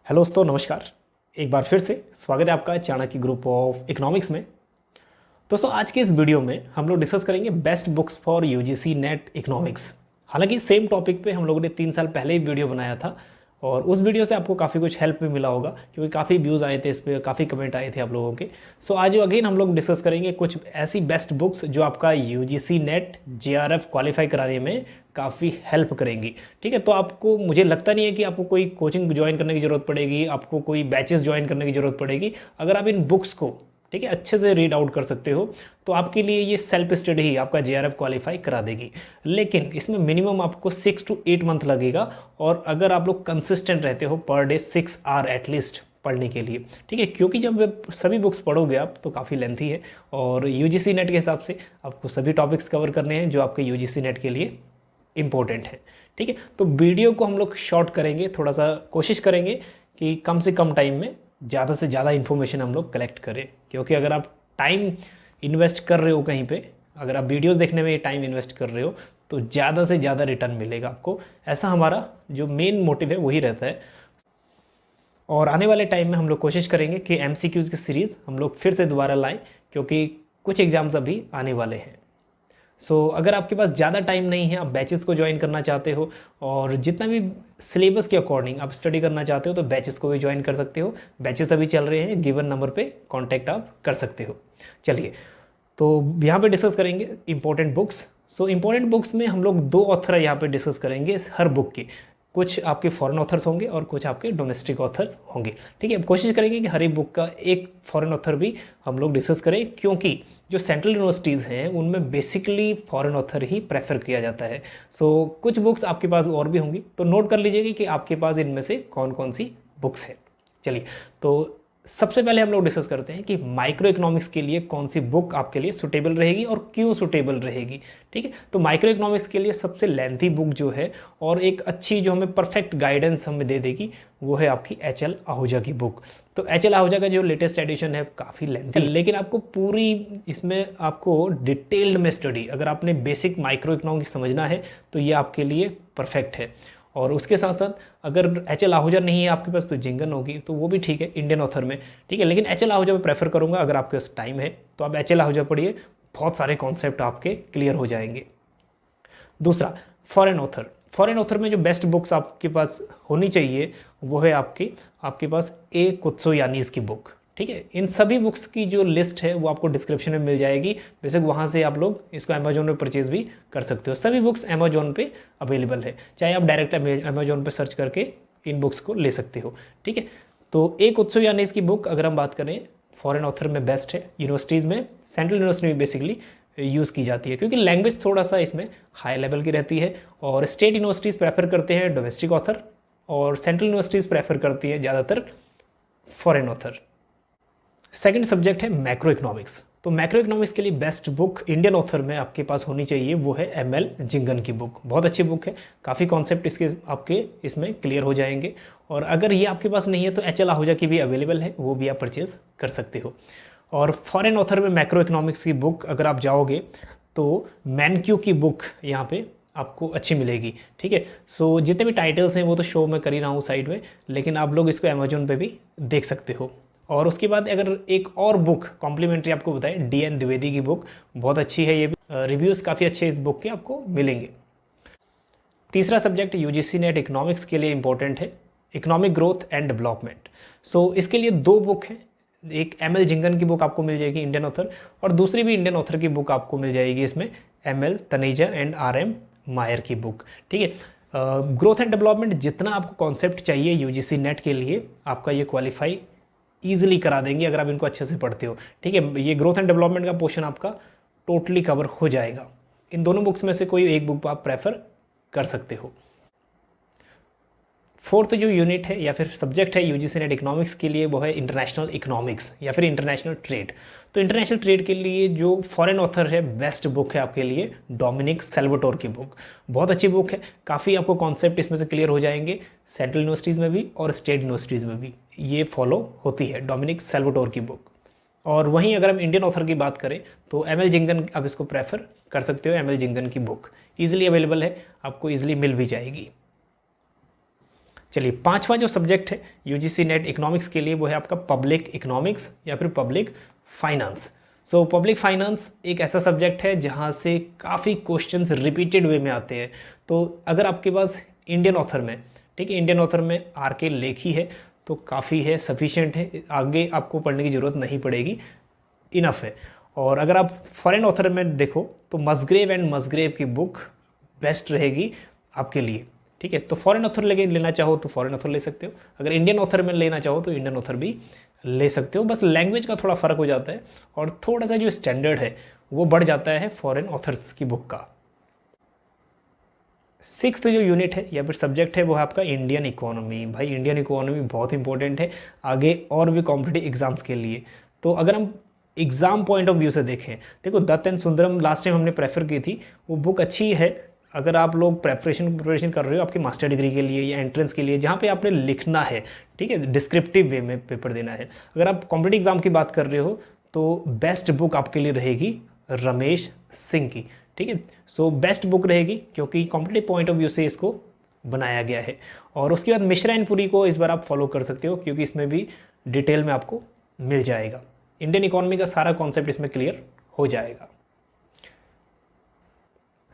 Hello दोस्तों, नमस्कार। एक बार फिर से स्वागत है आपका चाणक्य ग्रुप ऑफ इकोनॉमिक्स में। दोस्तों, आज के इस वीडियो में हम लोग डिस्कस करेंगे best books for UGC net economics. हालांकि सेम टॉपिक पे हम लोगों ने 3 साल पहले ही वीडियो बनाया था और उस वीडियो से आपको काफ़ी कुछ हेल्प भी मिला होगा, क्योंकि काफ़ी व्यूज़ आए थे इस पर, काफ़ी कमेंट आए थे आप लोगों के। सो आज अगेन हम लोग डिस्कस करेंगे कुछ ऐसी बेस्ट बुक्स जो आपका यूजीसी नेट जेआरएफ क्वालिफाई कराने में काफ़ी हेल्प करेंगी। ठीक है, तो आपको, मुझे लगता नहीं है कि आपको कोई कोचिंग ज्वाइन करने की ज़रूरत पड़ेगी, आपको कोई बैचेस ज्वाइन करने की ज़रूरत पड़ेगी। अगर आप इन बुक्स को, ठीक है, अच्छे से रीड आउट कर सकते हो तो आपके लिए ये सेल्फ स्टडी ही आपका जेआरएफ क्वालिफाई करा देगी। लेकिन इसमें मिनिमम आपको 6 to 8 मंथ लगेगा, और अगर आप लोग कंसिस्टेंट रहते हो पर डे 6 आवर एटलीस्ट पढ़ने के लिए, ठीक है, क्योंकि जब सभी बुक्स पढ़ोगे आप तो काफ़ी लेंथी है और यूजीसी नेट के हिसाब से आपको सभी टॉपिक्स कवर करने हैं जो आपके यूजीसी नेट के लिए इम्पोर्टेंट है। ठीक है, तो वीडियो को हम लोग शॉर्ट करेंगे, थोड़ा सा कोशिश करेंगे कि कम से कम टाइम में ज़्यादा से ज़्यादा इन्फॉर्मेशन हम लोग कलेक्ट करें, क्योंकि अगर आप टाइम इन्वेस्ट कर रहे हो कहीं पे, अगर आप वीडियोस देखने में टाइम इन्वेस्ट कर रहे हो तो ज़्यादा से ज़्यादा रिटर्न मिलेगा आपको। ऐसा हमारा जो मेन मोटिव है वही रहता है। और आने वाले टाइम में हम लोग कोशिश करेंगे कि एमसीक्यूज़ की सीरीज़ हम लोग फिर से दोबारा लाएं, क्योंकि कुछ एग्ज़ाम्स अभी आने वाले हैं। अगर आपके पास ज़्यादा टाइम नहीं है, आप बैचेस को ज्वाइन करना चाहते हो और जितना भी सिलेबस के अकॉर्डिंग आप स्टडी करना चाहते हो तो बैचेस को भी ज्वाइन कर सकते हो। बैचेस अभी चल रहे हैं, गिवन नंबर पे कांटेक्ट आप कर सकते हो। चलिए, तो यहाँ पे डिस्कस करेंगे इंपॉर्टेंट बुक्स। इंपॉर्टेंट बुक्स में हम लोग 2 ऑथर यहाँ पे डिस्कस करेंगे हर बुक की। कुछ आपके फॉरेन ऑथर्स होंगे और कुछ आपके डोमेस्टिक ऑथर्स होंगे। ठीक है, कोशिश करेंगे कि हर एक बुक का एक फॉरेन ऑथर भी हम लोग डिस्कस करें, क्योंकि जो सेंट्रल यूनिवर्सिटीज़ हैं उनमें basically foreign author he prefer किया जाता है। कुछ बुक्स आपके पास और भी होंगी, तो नोट कर लीजिएगा कि आपके पास इनमें से कौन कौन सी बुक्स है। चलिए, तो सबसे पहले हम लोग डिस्कस करते हैं कि माइक्रो इकोनॉमिक्स के लिए कौन सी बुक आपके लिए सुटेबल रहेगी और क्यों सुटेबल रहेगी। ठीक है, तो माइक्रो इकोनॉमिक्स के लिए सबसे लेंथी बुक जो है और एक अच्छी जो हमें परफेक्ट गाइडेंस हमें दे देगी वो है आपकी एच.एल. आहूजा की बुक। तो एच.एल. आहूजा का जो लेटेस्ट एडिशन है काफ़ी लेंथी, लेकिन आपको पूरी इसमें आपको डिटेल्ड में स्टडी, अगर आपने बेसिक माइक्रो इकोनॉमिक्स समझना है तो ये आपके लिए परफेक्ट है। और उसके साथ साथ अगर एच.एल. आहूजा नहीं है आपके पास तो जिंगन होगी, तो वो भी ठीक है इंडियन ऑथर में। ठीक है, लेकिन एच.एल. आहूजा में प्रेफर करूंगा। अगर आपके पास टाइम है तो आप एच.एल. आहूजा पढ़िए, बहुत सारे कॉन्सेप्ट आपके क्लियर हो जाएंगे। दूसरा, फॉरेन ऑथर। फॉरेन ऑथर में जो बेस्ट बुक्स आपके पास होनी चाहिए वो है आपके पास ए कुत्सोयानीस की बुक। ठीक है, इन सभी बुक्स की जो लिस्ट है वो आपको डिस्क्रिप्शन में मिल जाएगी। बेशक वहाँ से आप लोग इसको अमेजोन पे परचेज भी कर सकते हो। सभी बुक्स अमेजोन पे अवेलेबल है, चाहे आप डायरेक्ट अमेजोन पे सर्च करके इन बुक्स को ले सकते हो। ठीक है, तो एक कुत्सोयानीस की बुक अगर हम बात करें फॉरेन ऑथर में बेस्ट है। यूनिवर्सिटीज़ में, सेंट्रल यूनिवर्सिटी में बेसिकली यूज़ की जाती है, क्योंकि लैंग्वेज थोड़ा सा इसमें हाई लेवल की रहती है। और स्टेट यूनिवर्सिटीज़ प्रेफर करते हैं डोमेस्टिक ऑथर और सेंट्रल यूनिवर्सिटीज़ प्रेफर करती है ज़्यादातर फॉरेन ऑथर। सेकंड सब्जेक्ट है मैक्रो इकोनॉमिक्स। तो मैक्रो इकोनॉमिक्स के लिए बेस्ट बुक इंडियन ऑथर में आपके पास होनी चाहिए वो है एम.एल. जिंगन की बुक। बहुत अच्छी बुक है, काफ़ी कॉन्सेप्ट इसके आपके इसमें क्लियर हो जाएंगे। और अगर ये आपके पास नहीं है तो एच.एल. आहूजा की भी अवेलेबल है, वो भी आप परचेज कर सकते हो। और फॉरेन ऑथर में मैक्रो इकोनॉमिक्स की बुक अगर आप जाओगे तो मैनक्यू की बुक यहाँ पे आपको अच्छी मिलेगी। ठीक है, जितने भी टाइटल्स हैं वो तो शो में कर ही रहा हूँ साइड में, लेकिन आप लोग इसको अमेजोन पे भी देख सकते हो। और उसके बाद अगर एक और बुक कॉम्प्लीमेंट्री आपको बताएं, डी.एन. द्विवेदी की बुक बहुत अच्छी है, ये भी रिव्यूज़ काफ़ी अच्छे इस बुक के आपको मिलेंगे। तीसरा सब्जेक्ट यूजीसी नेट इकोनॉमिक्स के लिए इंपॉर्टेंट है, इकोनॉमिक ग्रोथ एंड डेवलपमेंट। इसके लिए 2 बुक हैं। एक एम.एल. जिंगन की बुक आपको मिल जाएगी इंडियन ऑथर, और दूसरी भी इंडियन ऑथर की बुक आपको मिल जाएगी इसमें, एम.एल. Taneja and RM. मायर की बुक। ठीक है, ग्रोथ एंड डेवलपमेंट जितना आपको कॉन्सेप्ट चाहिए यूजीसी नेट के लिए आपका ये क्वालिफाई ईजिली करा देंगे अगर आप इनको अच्छे से पढ़ते हो। ठीक है, ये ग्रोथ एंड डेवलपमेंट का पोर्शन आपका टोटली कवर हो जाएगा। इन दोनों बुक्स में से कोई एक बुक आप प्रेफर कर सकते हो। फोर्थ जो यूनिट है या फिर सब्जेक्ट है यूजीसी नेट इकोनॉमिक्स के लिए वो है इंटरनेशनल इकोनॉमिक्स या फिर इंटरनेशनल ट्रेड। तो इंटरनेशनल ट्रेड के लिए जो फॉरेन ऑथर है बेस्ट बुक है आपके लिए डोमिनिक सैल्वाटोर की बुक। बहुत अच्छी बुक है, काफ़ी आपको कॉन्सेप्ट इसमें से क्लियर हो जाएंगे, सेंट्रल यूनिवर्सिटीज़ में भी और स्टेट यूनिवर्सिटीज़ में भी ये फॉलो होती है डोमिनिक सैल्वाटोर की बुक। और वहीं अगर हम इंडियन ऑथर की बात करें तो एम.एल. जिंगन आप इसको प्रेफर कर सकते हो। एम.एल. जिंगन की बुक ईजिली अवेलेबल है, आपको ईजिली मिल भी जाएगी। चलिए, पांचवा जो सब्जेक्ट है यूजीसी नेट इकोनॉमिक्स के लिए वो है आपका पब्लिक इकोनॉमिक्स या फिर public finance. So public finance एक ऐसा सब्जेक्ट है जहाँ से काफ़ी क्वेश्चंस रिपीटेड वे में आते हैं। तो अगर आपके पास इंडियन ऑथर में, ठीक है, इंडियन ऑथर में आर.के. लेखी है तो काफ़ी है, सफिशिएंट है, आगे आपको पढ़ने की ज़रूरत नहीं पड़ेगी, इनफ है। और अगर आप फॉरेन ऑथर में देखो तो मसग्रेव एंड मसग्रेव की बुक बेस्ट रहेगी आपके लिए, ठीक है। तो फॉरेन ऑथर लेना चाहो तो फॉरेन ऑथर ले सकते हो, अगर इंडियन ऑथर में लेना चाहो तो इंडियन ऑथर भी ले सकते हो। बस लैंग्वेज का थोड़ा फ़र्क हो जाता है और थोड़ा सा जो स्टैंडर्ड है वो बढ़ जाता है फॉरेन ऑथर्स की बुक का। सिक्स्थ जो यूनिट है या फिर सब्जेक्ट है वो है आपका इंडियन इकोनॉमी। भाई इंडियन इकोनॉमी बहुत इंपॉर्टेंट है आगे और भी कॉम्पिटिटिव एग्जाम्स के लिए। तो अगर हम एग्ज़ाम पॉइंट ऑफ व्यू से देखें, देखो Dutt and Sundaram last time हमने प्रेफर की थी, वो बुक अच्छी है अगर आप लोग प्रिपरेशन कर रहे हो आपकी मास्टर डिग्री के लिए या एंट्रेंस के लिए, जहाँ पे आपने लिखना है, ठीक है, डिस्क्रिप्टिव वे में पेपर देना है। अगर आप कॉम्पिटिटिव एग्जाम की बात कर रहे हो तो बेस्ट बुक आपके लिए रहेगी रमेश सिंह की, ठीक है। सो बेस्ट बुक रहेगी क्योंकि कॉम्पिटिटिव पॉइंट ऑफ व्यू से इसको बनाया गया है। और उसके बाद मिश्रा एंड पुरी को इस बार आप फॉलो कर सकते हो क्योंकि इसमें भी डिटेल में आपको मिल जाएगा, इंडियन इकोनॉमी का सारा कॉन्सेप्ट इसमें क्लियर हो जाएगा।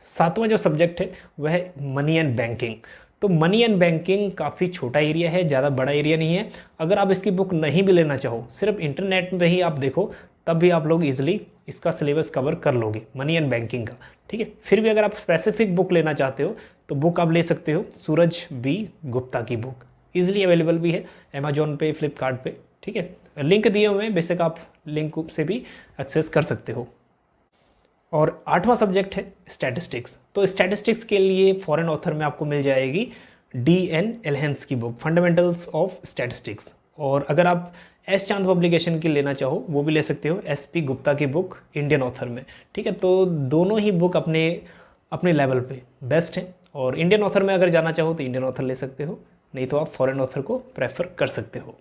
सातवां जो सब्जेक्ट है वह है मनी एंड बैंकिंग। तो मनी एंड बैंकिंग काफ़ी छोटा एरिया है, ज़्यादा बड़ा एरिया नहीं है। अगर आप इसकी बुक नहीं भी लेना चाहो, सिर्फ इंटरनेट में ही आप देखो, तब भी आप लोग इजीली इसका सिलेबस कवर कर लोगे मनी एंड बैंकिंग का, ठीक है। फिर भी अगर आप स्पेसिफिक बुक लेना चाहते हो तो बुक आप ले सकते हो सूरज बी गुप्ता की बुक, ईजिली अवेलेबल भी है अमेजोन पे, फ्लिपकार्ट पे, ठीक है। लिंक दिए हुए हैं, बेशक आप लिंक से भी एक्सेस कर सकते हो। और आठवां सब्जेक्ट है स्टैटिस्टिक्स। तो स्टैटिस्टिक्स के लिए फॉरेन ऑथर में आपको मिल जाएगी D.N. एल्हेंस की बुक फंडामेंटल्स ऑफ स्टैटिस्टिक्स। और अगर आप एस चांद पब्लिकेशन की लेना चाहो वो भी ले सकते हो, SP गुप्ता की बुक इंडियन ऑथर में, ठीक है। तो दोनों ही बुक अपने अपने लेवल पे बेस्ट हैं। और इंडियन ऑथर में अगर जाना चाहो तो इंडियन ऑथर ले सकते हो, नहीं तो आप फॉरेन ऑथर को प्रेफर कर सकते हो।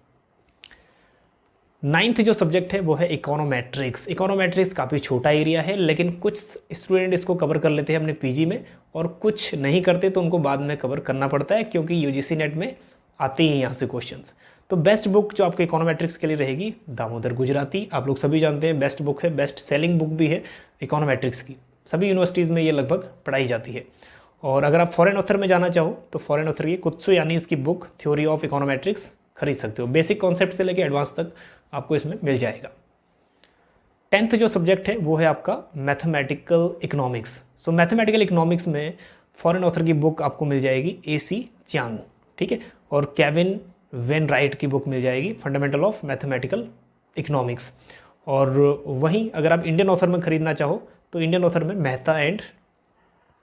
नाइन्थ जो सब्जेक्ट है वो है इकोनोमेट्रिक्स। इकोनोमेट्रिक्स काफ़ी छोटा एरिया है लेकिन कुछ स्टूडेंट इसको कवर कर लेते हैं अपने पीजी में और कुछ नहीं करते तो उनको बाद में कवर करना पड़ता है क्योंकि यूजीसी नेट में आते ही यहाँ से क्वेश्चंस। तो बेस्ट बुक जो आपके इकोनोमेट्रिक्स के लिए रहेगी दामोदर गुजराती, आप लोग सभी जानते हैं बेस्ट बुक है, बेस्ट सेलिंग बुक भी है इकोनोमेट्रिक्स की, सभी यूनिवर्सिटीज़ में ये लगभग पढ़ाई जाती है। और अगर आप फॉरेन ऑथर में जाना चाहो तो फॉरेन ऑथर की कुत्सु यानी इसकी बुक थ्योरी ऑफ इकोनोमेट्रिक्स खरीद सकते हो, बेसिक कॉन्सेप्ट से लेकर एडवांस तक आपको इसमें मिल जाएगा। 10th जो सब्जेक्ट है वो है आपका मैथमेटिकल इकोनॉमिक्स। सो मैथमेटिकल इकोनॉमिक्स में फॉरेन ऑथर की बुक आपको मिल जाएगी AC च्यान, ठीक है। और केविन वेन राइट की बुक मिल जाएगी फंडामेंटल ऑफ मैथमेटिकल इकोनॉमिक्स। और वहीं अगर आप इंडियन ऑथर में खरीदना चाहो तो इंडियन ऑथर में मेहता एंड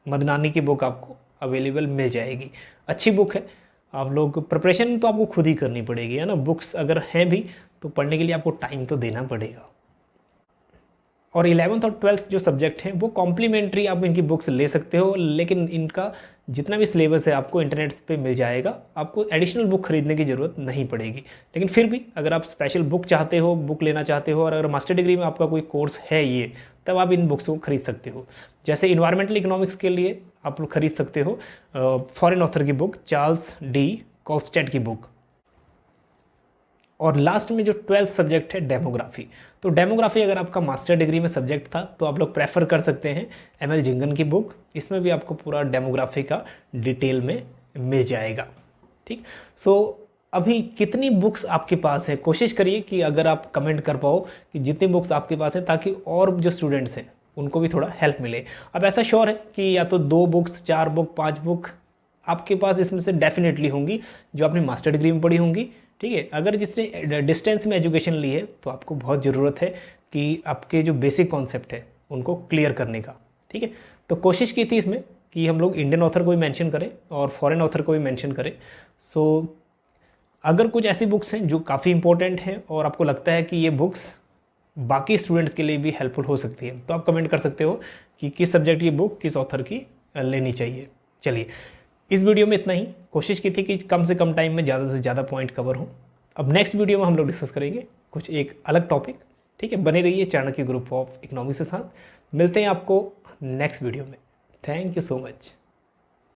मदनानी की बुक आपको अवेलेबल मिल जाएगी, अच्छी बुक है। आप लोग प्रिपरेशन तो आपको खुद ही करनी पड़ेगी, है ना, बुक्स अगर हैं भी तो पढ़ने के लिए आपको टाइम तो देना पड़ेगा। और 11th और 12th जो सब्जेक्ट हैं वो कॉम्प्लीमेंट्री आप इनकी बुक्स ले सकते हो, लेकिन इनका जितना भी सिलेबस है आपको इंटरनेट पे मिल जाएगा, आपको एडिशनल बुक खरीदने की ज़रूरत नहीं पड़ेगी। लेकिन फिर भी अगर आप स्पेशल बुक चाहते हो, बुक लेना चाहते हो और अगर मास्टर डिग्री में आपका कोई कोर्स है ये, तब आप इन बुक्स को खरीद सकते हो। जैसे इन्वायरमेंटल इकोनॉमिक्स के लिए आप लोग खरीद सकते हो फॉरेन ऑथर की बुक चार्ल्स D. कॉलस्टेड की बुक। और लास्ट में जो 12th सब्जेक्ट है डेमोग्राफी। तो डेमोग्राफी अगर आपका मास्टर डिग्री में सब्जेक्ट था तो आप लोग प्रेफर कर सकते हैं ML जिंगन की बुक, इसमें भी आपको पूरा डेमोग्राफी का डिटेल में मिल जाएगा, ठीक। सो अभी कितनी बुक्स आपके पास है, कोशिश करिए कि अगर आप कमेंट कर पाओ कि जितनी बुक्स आपके पास है, ताकि और जो स्टूडेंट्स हैं उनको भी थोड़ा हेल्प मिले। अब ऐसा श्योर है कि या तो 2 बुक्स, 4 बुक, 5 बुक आपके पास इसमें से डेफिनेटली होंगी जो आपने मास्टर डिग्री में पढ़ी होंगी, ठीक है। अगर जिसने डिस्टेंस में एजुकेशन ली है तो आपको बहुत ज़रूरत है कि आपके जो बेसिक कॉन्सेप्ट है उनको क्लियर करने का, ठीक है। तो कोशिश की थी इसमें कि हम लोग इंडियन ऑथर को भी मेंशन करें और फॉरेन ऑथर को भी मेंशन करें। सो अगर कुछ ऐसी बुक्स हैं जो काफ़ी इंपॉर्टेंट हैं और आपको लगता है कि ये बुक्स बाकी स्टूडेंट्स के लिए भी हेल्पफुल हो सकती है, तो आप कमेंट कर सकते हो कि किस सब्जेक्ट की बुक किस ऑथर की लेनी चाहिए। चलिए, इस वीडियो में इतना ही। कोशिश की थी कि कम से कम टाइम में ज़्यादा से ज़्यादा पॉइंट कवर हों। अब नेक्स्ट वीडियो में हम लोग डिस्कस करेंगे कुछ एक अलग टॉपिक, ठीक है। बने रहिए चाणक्य ग्रुप ऑफ इकोनॉमिक्स के साथ। मिलते हैं आपको नेक्स्ट वीडियो में। Thank you so much.